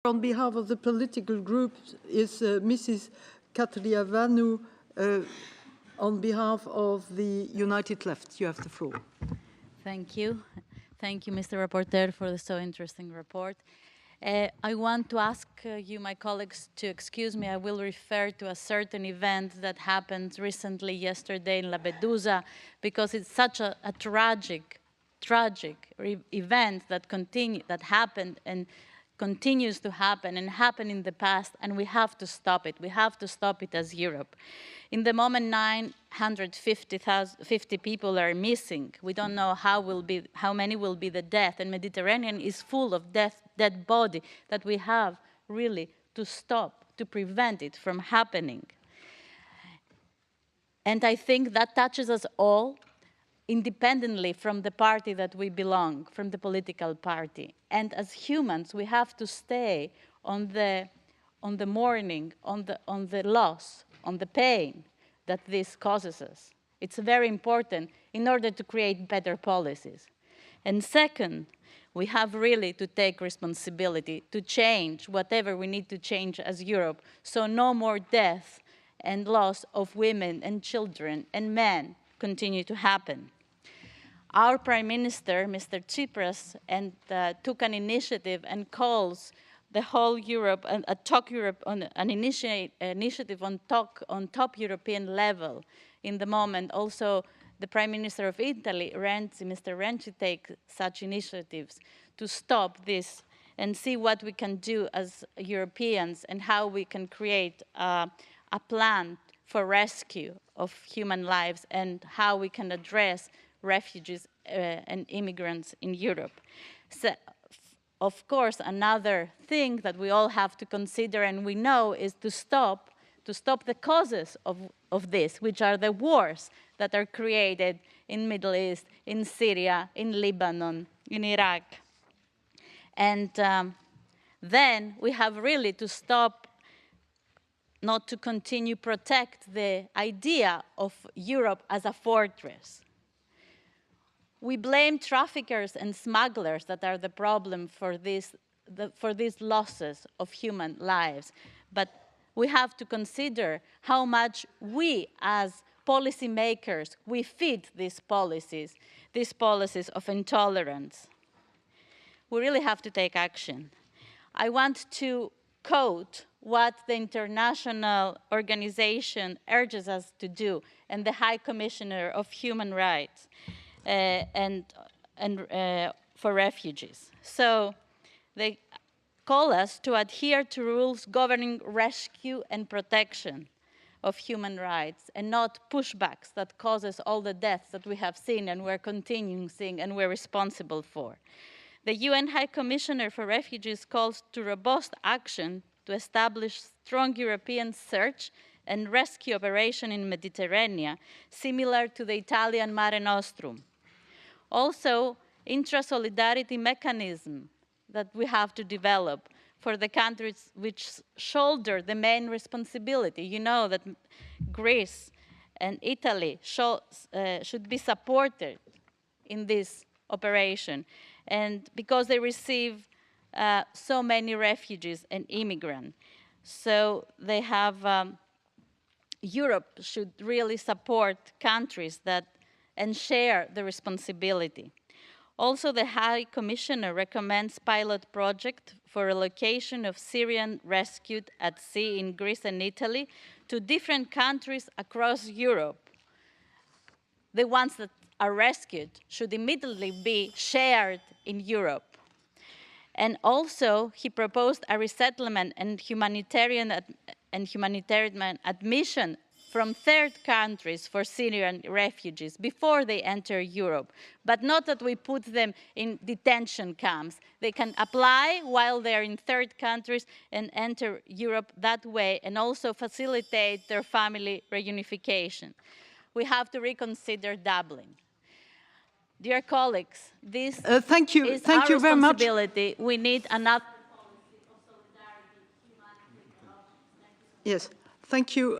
On behalf of the political group is Mrs. Katrivanu on behalf of the United Left. You have the floor. Thank you. Thank you, Mr. Rapporteur, for the so interesting report. I want to ask you, my colleagues, to excuse me. I will refer to a certain event that happened recently yesterday in Lampedusa, because it's such a tragic event that happened and continues to happen and happened in the past, and we have to stop it. We have to stop it as Europe. In the moment, 950 people are missing. We don't know how many will be the death, and Mediterranean is full of dead body that we have really to stop, to prevent it from happening. And I think that touches us all, independently from the party that we belong, from the political party. And as humans, we have to stay on the mourning, on the loss, on the pain that this causes us. It's very important in order to create better policies. And second, we have really to take responsibility to change whatever we need to change as Europe, so no more death and loss of women and children and men continue to happen. Our Prime Minister, Mr. Tsipras, took an initiative and calls the whole Europe, Talk Europe, on an initiative on top European level. In the moment, also the Prime Minister of Italy, Mr. Renzi, takes such initiatives to stop this and see what we can do as Europeans and how we can create a plan for rescue of human lives and how we can address refugees and immigrants in Europe. So, of course, another thing that we all have to consider and we know is to stop the causes of this, which are the wars that are created in Middle East, in Syria, in Lebanon, in Iraq. And then we have really to stop, not to continue protect the idea of Europe as a fortress. We blame traffickers and smugglers that are the problem for these losses of human lives. But we have to consider how much we as policymakers, we feed these policies of intolerance. We really have to take action. I want to quote what the international organization urges us to do, and the High Commissioner of Human Rights for refugees. So they call us to adhere to rules governing rescue and protection of human rights and not pushbacks that causes all the deaths that we have seen and we're continuing seeing and we're responsible for. The UN High Commissioner for Refugees calls to robust action to establish strong European search and rescue operation in Mediterranean, similar to the Italian Mare Nostrum. Also, intra-solidarity mechanism that we have to develop for the countries which shoulder the main responsibility. You know that Greece and Italy should be supported in this operation, and because they receive so many refugees and immigrants. So they have, Europe should really support countries and share the responsibility. Also, the High Commissioner recommends pilot project for relocation of Syrian rescued at sea in Greece and Italy to different countries across Europe. The ones that are rescued should immediately be shared in Europe. And also, he proposed a resettlement and humanitarian admission from third countries for Syrian refugees before they enter Europe, but not that we put them in detention camps. They can apply while they're in third countries and enter Europe that way, and also facilitate their family reunification. We have to reconsider Dublin. Dear colleagues, this is our responsibility. We need another policy of solidarity, humanity. Yes, thank you.